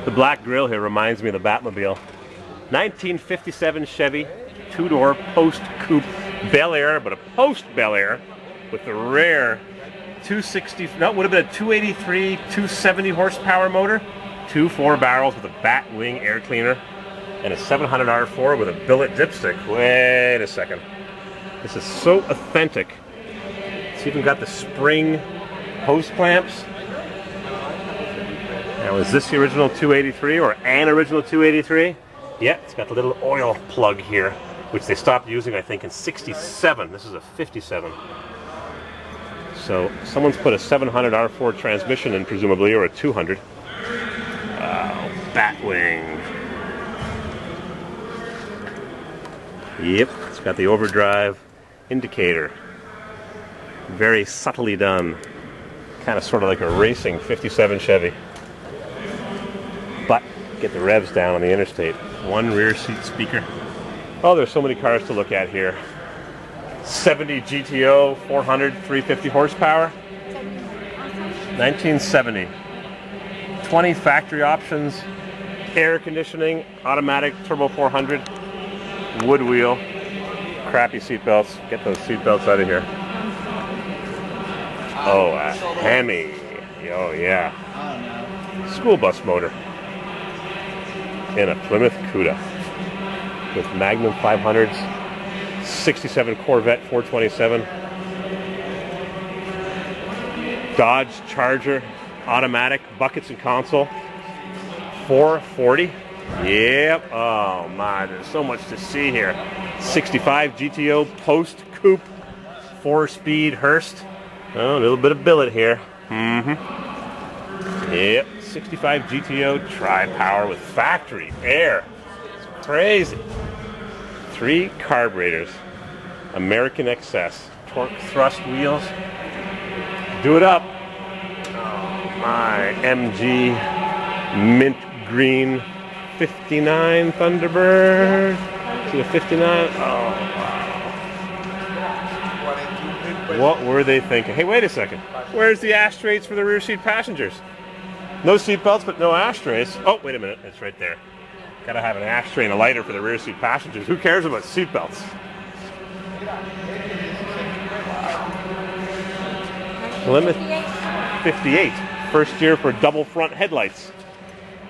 The black grill here reminds me of the Batmobile. 1957 Chevy, two-door post-coupe BelAir, but a post-BelAir with the rare 260, no, it would have been a 283, 270 horsepower motor, 2 4-barrels with a bat wing air cleaner, and a 700 R4 with a billet dipstick. Wait a second. This is so authentic. It's even got the spring hose clamps. Now, is this the original 283 or an original 283? Yeah, it's got the little oil plug here, which they stopped using, I think, in 67. This is a 57. So someone's put a 700 R4 transmission in, presumably, or a 200. Batwing. Yep, it's got the overdrive indicator. Very subtly done. Kind of sort of like a racing 57 Chevy. But get the revs down on the interstate. One rear seat speaker. Oh, there's so many cars to look at here. 70 GTO, 400, 350 horsepower. 1970. 20 factory options. Air conditioning, automatic turbo 400, wood wheel, crappy seatbelts. Get those seatbelts out of here. Oh, a Hemi. Oh, yeah. School bus motor. In a Plymouth Cuda. With Magnum 500s, 67 Corvette 427. Dodge Charger, automatic, buckets and console. 440. Yep. Oh my, there's so much to see here. 65 GTO post coupe, 4-speed Hurst. Oh, a little bit of billet here. Yep. 65 GTO tri-power with factory air. It's crazy. 3 carburetors. American XS. Torque thrust wheels. Do it up. Oh my, MG mint green 59 Thunderbird. See the 59? Oh, wow. What were they thinking? Hey, wait a second. Where's the ashtrays for the rear seat passengers? No seat belts, but no ashtrays. Oh, wait a minute. It's right there. Gotta have an ashtray and a lighter for the rear seat passengers. Who cares about seat belts? Plymouth 58. First year for double front headlights.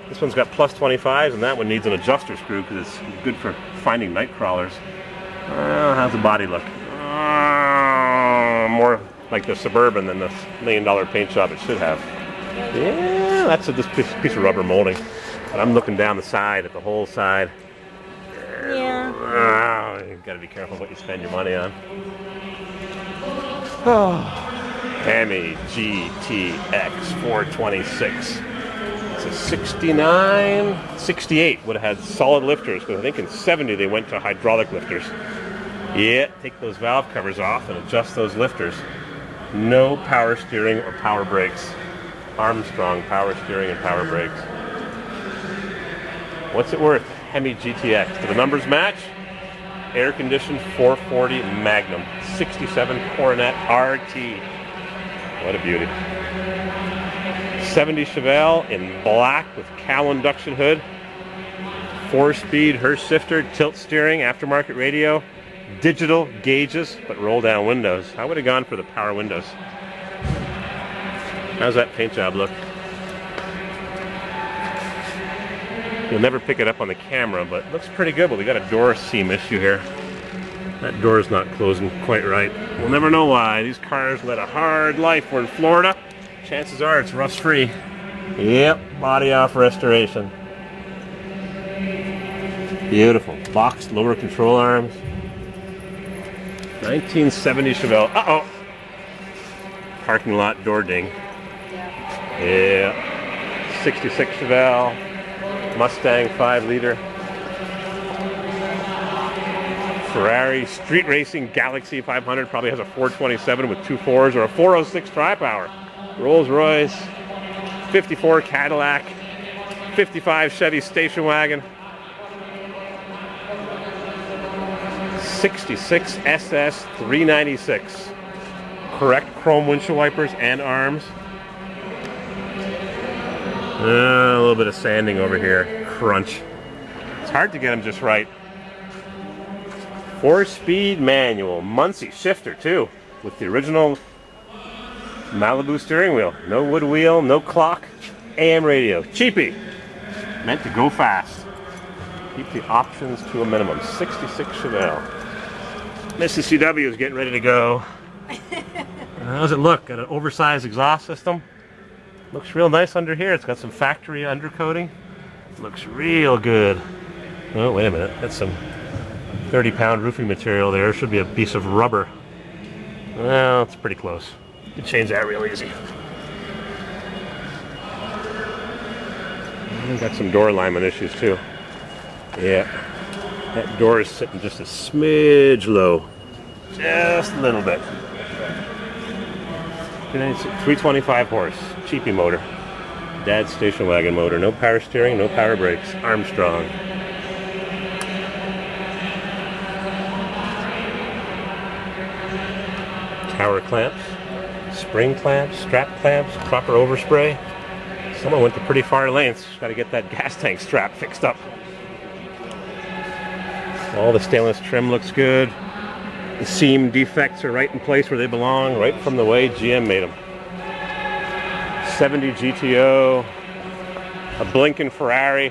This one's got plus 25s, and that one needs an adjuster screw because it's good for finding night crawlers. How's the body look? More like the Suburban than the $1 million paint job it should have. Yeah, that's this piece of rubber molding. But I'm looking down the side at the whole side. Yeah. You've got to be careful what you spend your money on. Oh, Hemi GTX 426. It's a 69, 68 would have had solid lifters, because I think in 70 they went to hydraulic lifters. Yeah, take those valve covers off and adjust those lifters. No power steering or power brakes. Armstrong power steering and power brakes. What's it worth? Hemi GTX. Do the numbers match? Air conditioned 440 Magnum. 67 Coronet RT. What a beauty. 70 Chevelle in black with cowl induction hood. 4-speed Hurst shifter, tilt steering, aftermarket radio. Digital gauges, but roll down windows. I would have gone for the power windows. How's that paint job look? You'll never pick it up on the camera, but it looks pretty good. But we got a door seam issue here. That door is not closing quite right. We'll never know why. These cars led a hard life. We're in Florida. Chances are it's rust-free. Yep, body off restoration. Beautiful. Boxed lower control arms. 1970 Chevelle. Uh-oh. Parking lot door ding. Yeah. 66 Chevelle. Mustang 5-liter. Ferrari Street Racing Galaxy 500 probably has a 427 with 2 4s or a 406 tri-power. Rolls Royce. 54 Cadillac. 55 Chevy station wagon. 66 SS 396. Correct chrome windshield wipers and arms. A little bit of sanding over here. Crunch. It's hard to get them just right. 4-speed manual. Muncie shifter too, with the original Malibu steering wheel. No wood wheel, no clock. AM radio. Cheapy. Meant to go fast. Keep the options to a minimum. 66 Chevelle. Mrs. CW is getting ready to go. How does it look? Got an oversized exhaust system. Looks real nice under here. It's got some factory undercoating. Looks real good. Oh, wait a minute. That's some 30-pound roofing material there. Should be a piece of rubber. Well, it's pretty close. You can change that real easy. Got some door alignment issues too. Yeah. That door is sitting just a smidge low. Just a little bit. 325 horse. Cheapy motor. Dad's station wagon motor. No power steering, no power brakes. Armstrong. Tower clamps. Spring clamps. Strap clamps. Proper overspray. Someone went to pretty far lengths. Got to get that gas tank strap fixed up. All the stainless trim looks good. The seam defects are right in place where they belong, right from the way GM made them. 70 GTO, a blinking Ferrari,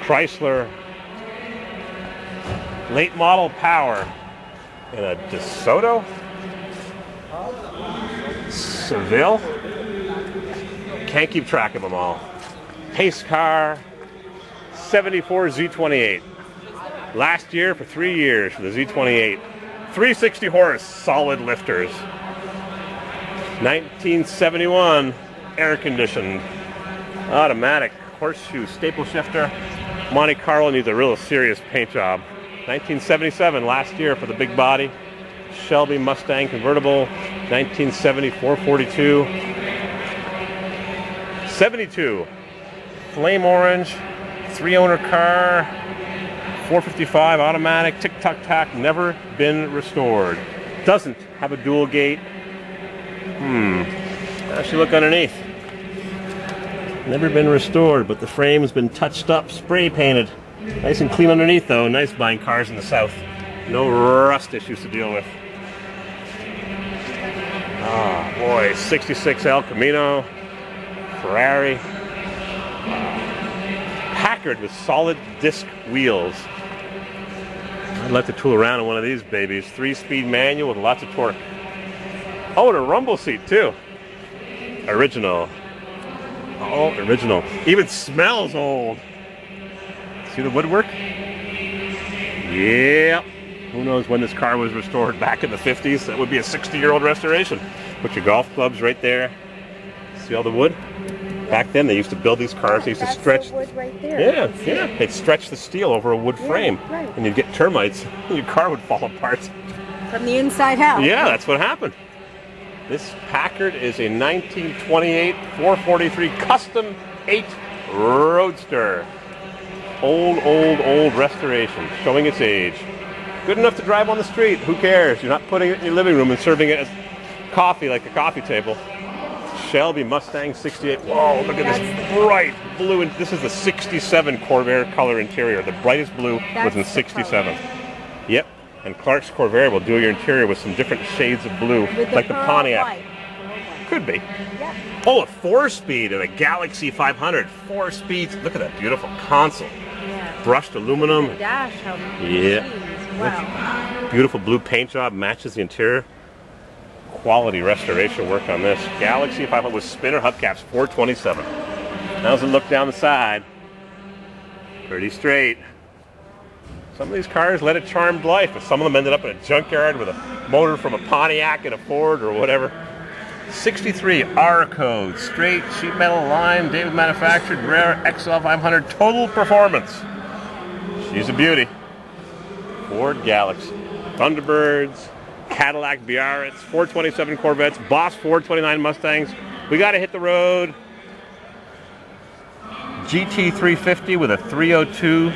Chrysler, late model power, and a DeSoto, Seville. Can't keep track of them all. Pace car, 74 Z28. Last year for 3 years for the Z28. 360 horse, solid lifters. 1971, air conditioned. Automatic horseshoe staple shifter. Monte Carlo needs a real serious paint job. 1977, last year for the big body. Shelby Mustang convertible. 1970, 442. 72, flame orange, 3-owner car. 455 automatic, tick-tock-tack, never been restored. Doesn't have a dual gate. How's she look underneath? Never been restored, but the frame's been touched up, spray painted. Nice and clean underneath though. Nice buying cars in the South. No rust issues to deal with. Ah, boy, 66 El Camino, Ferrari. Packard with solid disc wheels. I'd like to tool around in one of these babies. 3-speed manual with lots of torque. Oh, and a rumble seat too. Original. Oh, original. Even smells old. See the woodwork? Yeah. Who knows when this car was restored back in the 50s? That would be a 60-year-old restoration. Put your golf clubs right there. See all the wood? Back then, they used to build these cars. They used to stretch. The wood right there. Yeah, yeah. They'd stretch the steel over a wood frame, right. and you'd get termites. And your car would fall apart. From the inside out. Yeah, that's what happened. This Packard is a 1928 443 Custom 8 Roadster. Old restoration, showing its age. Good enough to drive on the street. Who cares? You're not putting it in your living room and serving it as coffee like a coffee table. Shelby Mustang 68. Whoa, look at this bright blue. And this is the 67 Corvair color interior. The brightest blue was in 67. Yep. And Clark's Corvair will do your interior with some different shades of blue, like the Pontiac. White. Could be. Yep. Oh, a 4-speed and a Galaxy 500. 4 speeds. Look at that beautiful console. Yeah. Brushed aluminum. The dash helmet. Yeah. Jeez, wow. Beautiful blue paint job. Matches the interior. Quality restoration work on this. Galaxy 500 with spinner hubcaps. 427. How's it look down the side? Pretty straight. Some of these cars led a charmed life, but some of them ended up in a junkyard with a motor from a Pontiac and a Ford or whatever. 63 R code, straight sheet metal line, David manufactured, rare XL 500 total performance. She's a beauty. Ford Galaxy, Thunderbirds, Cadillac Biarritz, 427 Corvettes, Boss 429 Mustangs. We got to hit the road. GT350 with a 302.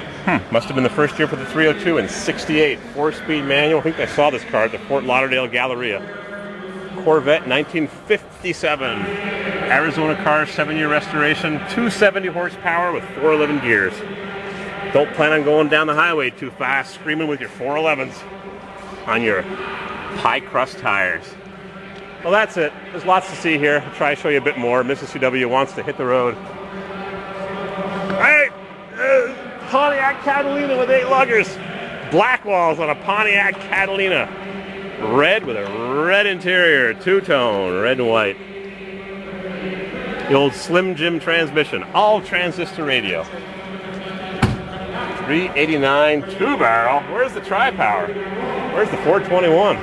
Must have been the first year for the 302 and 68. 4-speed manual. I think I saw this car at the Fort Lauderdale Galleria. Corvette 1957. Arizona car, 7-year restoration, 270 horsepower with 411 gears. Don't plan on going down the highway too fast, screaming with your 411s on your pie crust tires. Well, that's it. There's lots to see here. I'll try to show you a bit more. Mrs. CW wants to hit the road. All right, Pontiac Catalina with 8 luggers. Black walls on a Pontiac Catalina. Red with a red interior, two-tone, red and white. The old Slim Jim transmission, all transistor radio. 389 2-barrel. Where's the tri-power? Where's the 421?